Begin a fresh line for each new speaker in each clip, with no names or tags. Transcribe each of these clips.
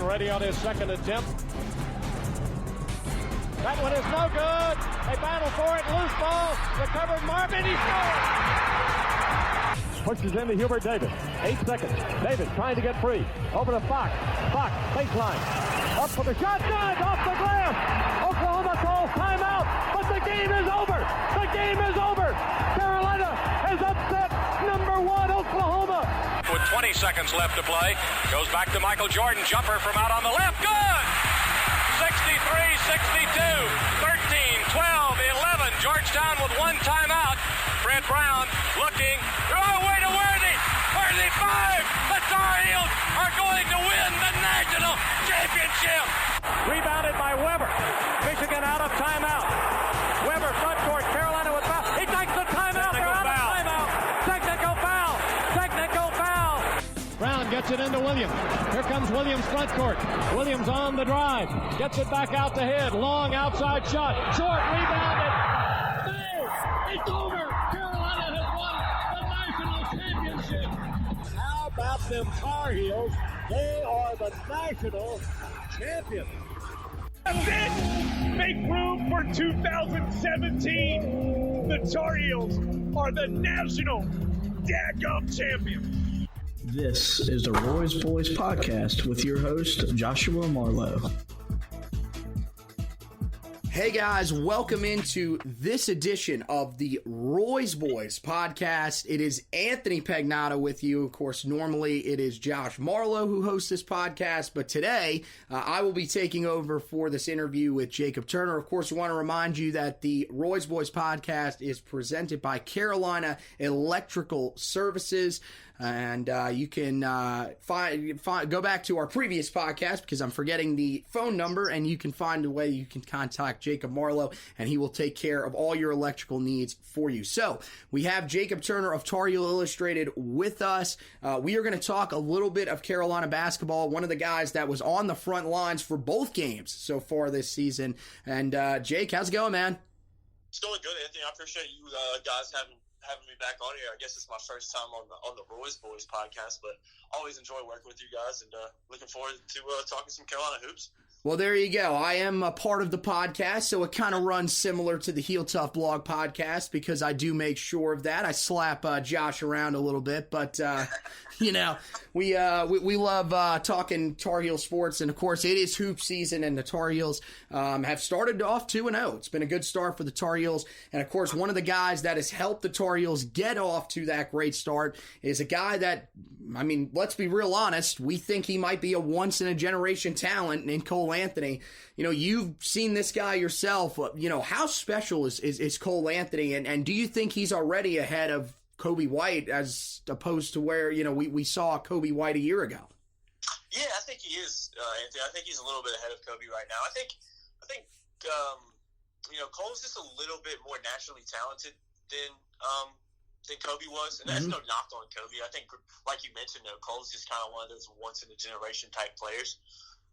Ready on his second attempt. That one is no good. They battle for it. Loose ball. Recovered Marvin. He scores. Pushes into Hubert Davis. 8 seconds. Davis trying to get free. Over to Fox. Fox, baseline. Up for the shot. Good. Off the glass. Oklahoma calls timeout. But the game is over. The game is over. Carolina has upset number 1 Oklahoma.
With 20 seconds left to play. Goes back to Michael Jordan. Jumper from out on the left. Good! 63, 62, 13, 12, 11. Georgetown with 1 timeout. Fred Brown looking. Oh, way to Worthy. Worthy 5. The Tar Heels are going to win the national championship.
Rebounded by Weber. Michigan out of timeout. Weber front court. Carolina with foul. He takes the timeout. They're out of timeout. Technical foul. Technical foul. Brown gets it into Williams. Here comes Williams front court. Williams on the drive. Gets it back out the head. Long outside shot. Short rebounded. There. It's over. Carolina has won the national championship. How about them Tar Heels? They are the national champions.
That's it! Make room for 2017. The Tar Heels are the national daggum champions.
This is the Roy's Boys podcast with your host, Joshua Marlowe.
Hey guys, welcome into this edition of the Roy's Boys podcast. It is Anthony Pagnotta with you. Of course, normally it is Josh Marlowe who hosts this podcast, but today I will be taking over for this interview with Jacob Turner. Of course, I want to remind you that the Roy's Boys podcast is presented by Carolina Electrical Services. And you can go back to our previous podcast because I'm forgetting the phone number, and you can find a way you can contact Jacob Marlowe, and he will take care of all your electrical needs for you. So we have Jacob Turner of Tar Heel Illustrated with us. We are going to talk a little bit of Carolina basketball, one of the guys that was on the front lines for both games so far this season. And Jake, how's it going, man?
It's going good, Anthony. I appreciate you guys having me back on here. I guess it's my first time on the Roy's Boys podcast, but always enjoy working with you guys, and looking forward to talking some Carolina hoops.
Well, there you go. I am a part of the podcast, so it kind of runs similar to the Heel Tough blog podcast because I do make sure of that. I slap Josh around a little bit, but you know, we love talking Tar Heel sports, and of course, it is hoop season, and the Tar Heels have started off 2-0. It's been a good start for the Tar Heels, and of course, one of the guys that has helped the Tar Heels get off to that great start is a guy that, I mean, let's be real honest, we think he might be a once-in-a-generation talent in Cole Anthony. You know, you've seen this guy yourself. You know, how special is Cole Anthony, and do you think he's already ahead of Kobe White as opposed to where, you know, we saw Kobe White a year ago?
Yeah, I think he is, Anthony. I think he's a little bit ahead of Kobe right now. I think you know, Cole's just a little bit more naturally talented than Kobe was, and that's no knock on Kobe. I think, like you mentioned, though, Cole's just kind of one of those once-in-a-generation type players.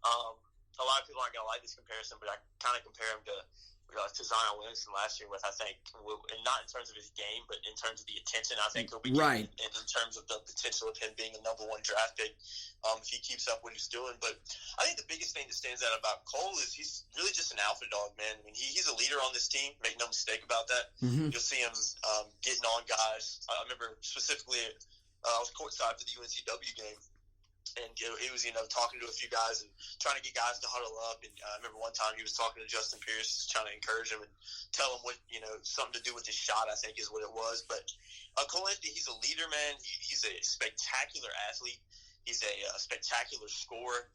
A lot of people aren't going to like this comparison, but I kind of compare him to Zion Williamson last year with, I think, and not in terms of his game, but in terms of the attention I think he'll be getting, and in terms of the potential of him being a number 1 draft pick if he keeps up what he's doing. But I think the biggest thing that stands out about Cole is he's really just an alpha dog, man. I mean, he's a leader on this team, make no mistake about that. You'll see him getting on guys. I remember specifically I was courtside for the UNCW game, and he was, you know, talking to a few guys and trying to get guys to huddle up. And I remember one time he was talking to Justin Pierce, trying to encourage him and tell him what, you know, something to do with his shot, I think is what it was. But Cole Anthony, he's a leader, man. He's a spectacular athlete. He's a spectacular scorer.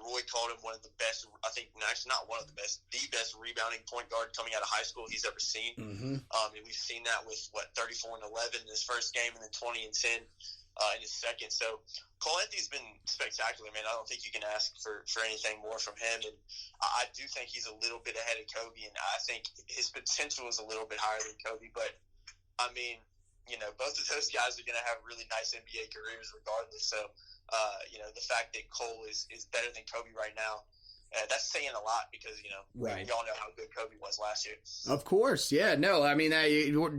Roy called him one of the best, I think, actually not one of the best, the best rebounding point guard coming out of high school he's ever seen. And we've seen that with, 34 and 11 in his first game, and then 20 and 10 in his second. So Cole Anthony's been spectacular, man. I don't think you can ask for anything more from him. And I do think he's a little bit ahead of Kobe, and I think his potential is a little bit higher than Kobe. But, I mean, you know, both of those guys are going to have really nice NBA careers regardless. So, you know, the fact that Cole is better than Kobe right now, That's saying a lot because, we all know how good Kobe was last year.
Of course, yeah. No, I mean,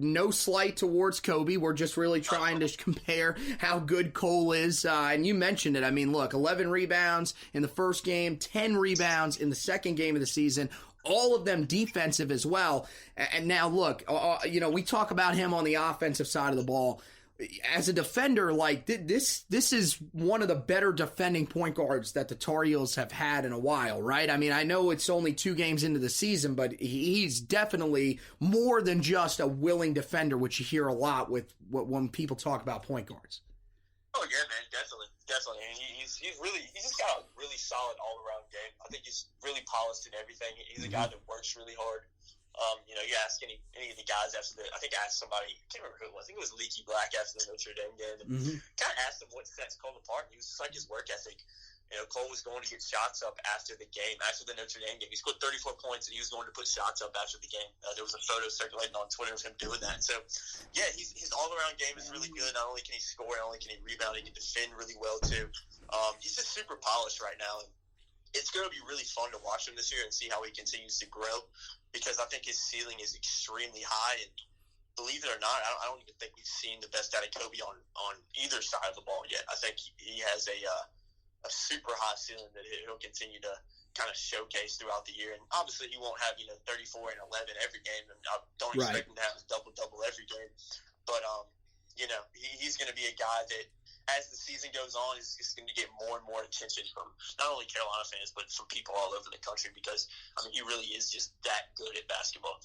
no slight towards Kobe. We're just really trying to compare how good Cole is. And you mentioned it. I mean, look, 11 rebounds in the first game, 10 rebounds in the second game of the season. All of them defensive as well. And now, look, we talk about him on the offensive side of the ball. As a defender, like this is one of the better defending point guards that the Tar Heels have had in a while, right? I mean, I know it's only 2 games into the season, but he's definitely more than just a willing defender, which you hear a lot when people talk about point guards.
Oh yeah, man, definitely. And he's just got a really solid all around game. I think he's really polished in everything. He's a guy that works really hard. You ask any of the guys after I think I asked somebody, I can't remember who it was. I think it was Leaky Black after the Notre Dame game. And kind of asked him what sets Cole apart. And he was just like his work ethic. Cole was going to get shots up after the game, after the Notre Dame game. He scored 34 points, and he was going to put shots up after the game. There was a photo circulating on Twitter of him doing that. So, yeah, his all-around game is really good. Not only can he score, not only can he rebound, he can defend really well, too. He's just super polished right now. And it's going to be really fun to watch him this year and see how he continues to grow, because I think his ceiling is extremely high. And believe it or not, I don't even think we've seen the best out of Kobe on either side of the ball yet. I think he has a super high ceiling that he'll continue to kind of showcase throughout the year. And obviously he won't have 34 and 11 every game, and I don't expect him to have a double every game. But he's going to be a guy that, as the season goes on, is going to get more and more attention from not only Carolina fans, but from people all over the country, because, he really is just that good at basketball.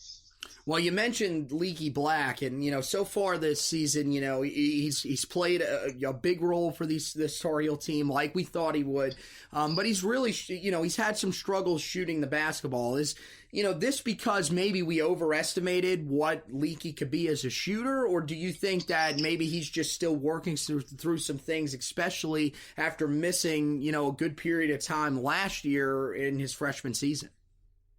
Well, you mentioned Leaky Black, and, so far this season, he's played a big role for this Tar Heel team like we thought he would. But he's really, he's had some struggles shooting the basketball. Is, this because maybe we overestimated what Leaky could be as a shooter, or do you think that maybe he's just still working through some things, especially after missing, a good period of time last year in his freshman season?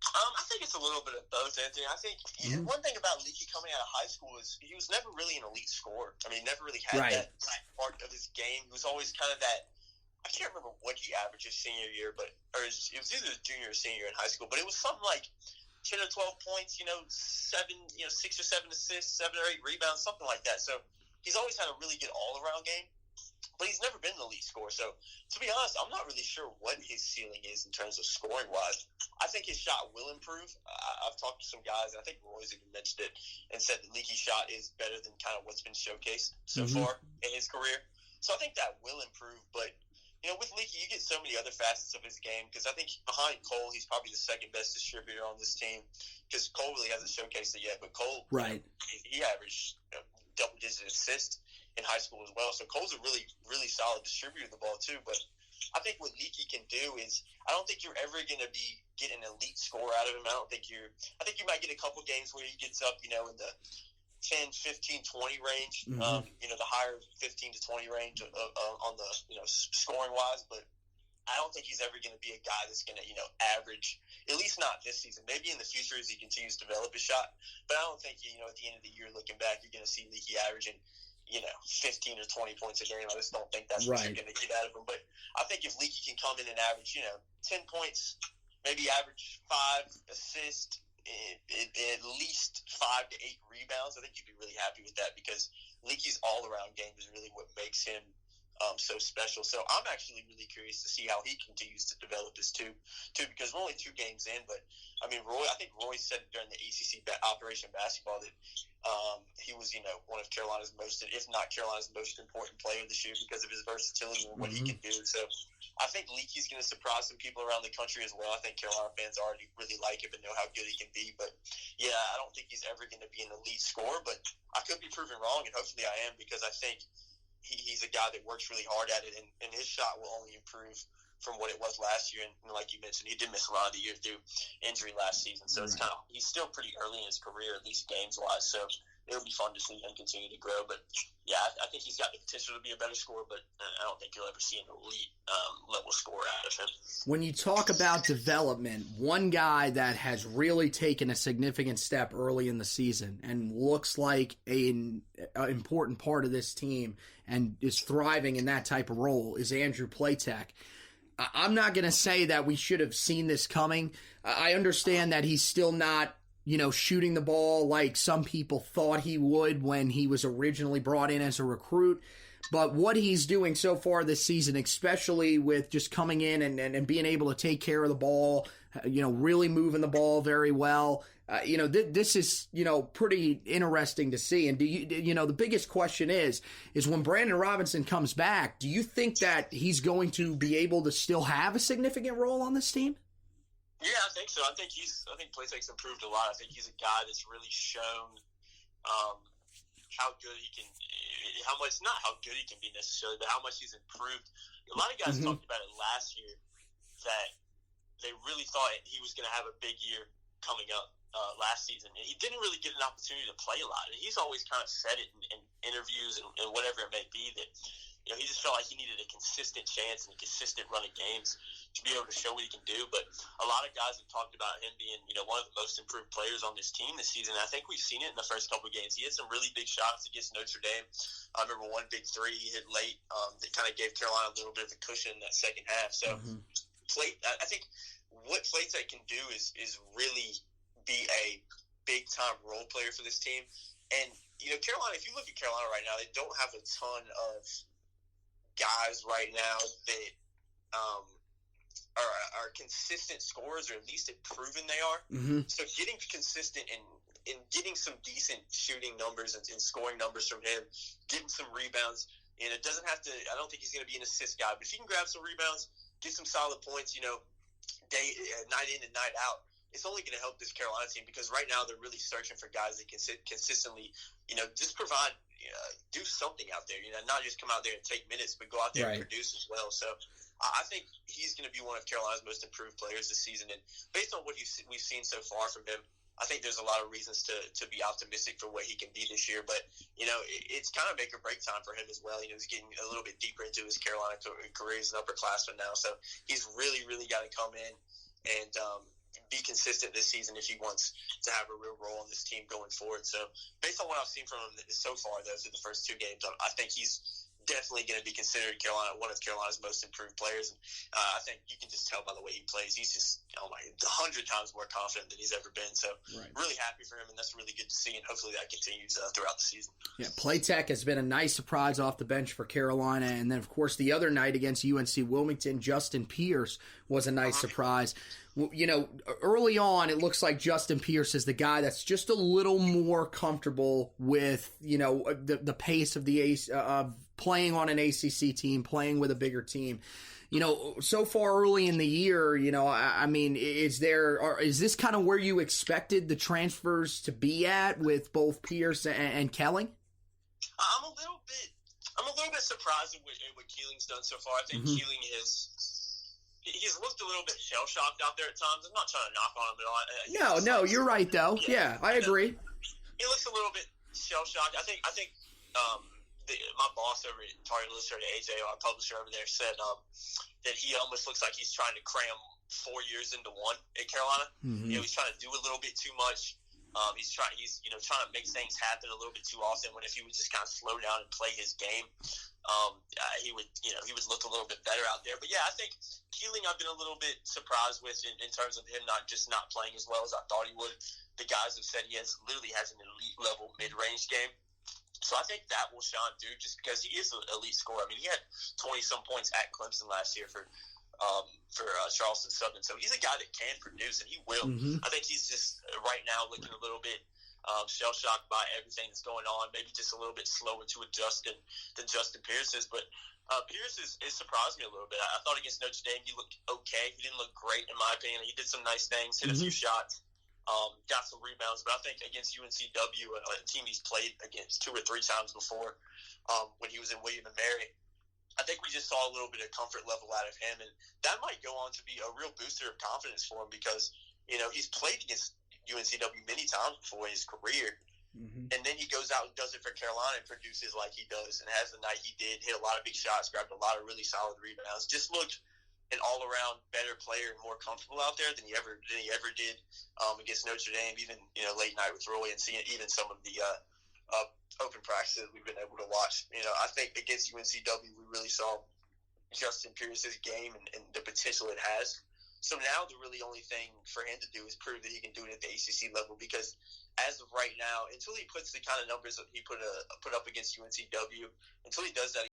I think it's a little bit of both, Anthony. I think one thing about Leaky coming out of high school is he was never really an elite scorer. He never really had that part of his game. He was always kind of that. I can't remember what he averaged his senior year, it was either his junior or senior in high school, but it was something like 10 or 12 points, 6 or 7 assists, 7 or 8 rebounds, something like that. So he's always had a really good all-around game, but he's never been an elite scorer. So to be honest, I'm not really sure what his ceiling is in terms of scoring-wise. I think his shot will improve. I've talked to some guys, and I think Roy's even mentioned it, and said that Leaky's shot is better than kind of what's been showcased so far in his career. So I think that will improve, but with Leaky, you get so many other facets of his game, because I think behind Cole, he's probably the second best distributor on this team, because Cole really hasn't showcased it yet. But Cole, he averaged double-digit assists in high school as well. So Cole's a really, really solid distributor of the ball too. But I think what Leaky can do is, I don't think you're ever going to be getting an elite score out of him. I think you might get a couple games where he gets up, in the 10, 15, 20 range, the higher 15 to 20 range on the, scoring wise. But I don't think he's ever going to be a guy that's going to, average, at least not this season. Maybe in the future as he continues to develop his shot. But I don't think, at the end of the year looking back, you're going to see Leaky averaging, 15 or 20 points a game. I just don't think that's what you're going to get out of him. But I think if Leaky can come in and average, 10 points, maybe average 5 assists, at least 5 to 8 rebounds, I think you'd be really happy with that, because Leaky's all-around game is really what makes him so special. So I'm actually really curious to see how he continues to develop this too, because we're only 2 games in. But I think Roy said during the ACC Operation Basketball that he was, one of Carolina's most, if not Carolina's most important player this year, because of his versatility and what he can do. So I think Leaky's going to surprise some people around the country as well. I think Carolina fans already really like him and know how good he can be. But yeah, I don't think he's ever going to be an elite scorer, but I could be proven wrong, and hopefully I am, because I think he's a guy that works really hard at it, and his shot will only improve from what it was last year. And like you mentioned, he did miss a lot of the year through injury last season. So it's he's still pretty early in his career, at least games-wise. So it'll be fun to see him continue to grow. But yeah, I think he's got the potential to be a better scorer, but I don't think you'll ever see an elite level scorer out of him. When
you talk about development, one guy that has really taken a significant step early in the season and looks like an important part of this team and is thriving in that type of role is Andrew Platek. I'm not going to say that we should have seen this coming. I understand that he's still not, shooting the ball like some people thought he would when he was originally brought in as a recruit. But what he's doing so far this season, especially with just coming in and being able to take care of the ball, really moving the ball very well, this is, pretty interesting to see. And the biggest question is when Brandon Robinson comes back, do you think that he's going to be able to still have a significant role on this team?
Yeah, I think so. I think Platek's improved a lot. I think he's a guy that's really shown how good he can, not how good he can be necessarily, but how much he's improved. A lot of guys talked about it last year that they really thought he was going to have a big year coming up last season. And he didn't really get an opportunity to play a lot. And he's always kind of said it in interviews and whatever it may be that, he just felt like he needed a consistent chance and a consistent run of games to be able to show what he can do. But a lot of guys have talked about him being, one of the most improved players on this team this season. And I think we've seen it in the first couple of games. He had some really big shots against Notre Dame. I remember one big three he hit late that kind of gave Carolina a little bit of a cushion in that second half. So I think what Platek can do is really be a big-time role player for this team. And, Carolina, if you look at Carolina right now, they don't have a ton of guys right now that are consistent scorers, or at least have proven they are. So getting consistent and getting some decent shooting numbers and scoring numbers from him, getting some rebounds, and it doesn't have to – I don't think he's going to be an assist guy, but if he can grab some rebounds, get some solid points, night in and night out, it's only going to help this Carolina team, because right now they're really searching for guys that can consistently, just provide, do something out there, not just come out there and take minutes, but go out there and produce as well. So I think he's going to be one of Carolina's most improved players this season. And based on what we've seen so far from him, I think there's a lot of reasons to be optimistic for what he can be this year. But, it's kind of make or break time for him as well. He's getting a little bit deeper into his Carolina career. He's an upperclassman now. So he's really, really got to come in and be consistent this season if he wants to have a real role on this team going forward. So based on what I've seen from him so far, though, through the first two games, I think he's definitely going to be considered one of Carolina's most improved players. And I think you can just tell by the way he plays. He's just 100 times more confident than he's ever been. So really happy for him, and that's really good to see. And hopefully that continues throughout the season. Yeah,
Platek has been a nice surprise off the bench for Carolina. And then, of course, the other night against UNC Wilmington, Justin Pierce was a nice surprise. Early on, it looks like Justin Pierce is the guy that's just a little more comfortable with, the pace of of playing on an ACC team, playing with a bigger team. So far early in the year, is this kind of where you expected the transfers to be at with both Pierce and Kelling?
I'm a little bit surprised at what Keeling's done so far. I think Keeling he's looked a little bit shell-shocked out there at times. I'm not trying to knock on him at all. No,
you're right, though. Yeah, I agree.
He looks a little bit shell-shocked. I think my boss over at Tar Heel Illustrated, AJ, our publisher over there, said that he almost looks like he's trying to cram 4 years into one at Carolina. He's trying to do a little bit too much. He's trying to make things happen a little bit too often, when if he would just kind of slow down and play his game, he would look a little bit better out there. But yeah, I think Keeling I've been a little bit surprised with in terms of him not playing as well as I thought he would. The guys have said he literally has an elite level mid-range game. So I think that will shine through, just because he is an elite scorer. I mean, he had 20-some points at Clemson last year for Charleston Southern. So he's a guy that can produce, and he will. I think he's just right now looking a little bit shell-shocked by everything that's going on, maybe just a little bit slower to adjust than Justin Pierce is. But Pierce is surprised me a little bit. I thought against Notre Dame he looked okay. He didn't look great, in my opinion. He did some nice things, hit a few shots. Got some rebounds, but I think against UNCW, a team he's played against 2 or 3 times before, when he was in William and Mary, I think we just saw a little bit of comfort level out of him, and that might go on to be a real booster of confidence for him, because he's played against UNCW many times before in his career, and then he goes out and does it for Carolina and produces like he does, and has the night he did, hit a lot of big shots, grabbed a lot of really solid rebounds, just looked an all-around better player and more comfortable out there than he ever did against Notre Dame, even late night with Roy, and seeing even some of the open practices we've been able to watch. I think against UNCW we really saw Justin Pierce's game and the potential it has. So now the really only thing for him to do is prove that he can do it at the ACC level, because as of right now, until he puts the kind of numbers that he put up against UNCW, until he does that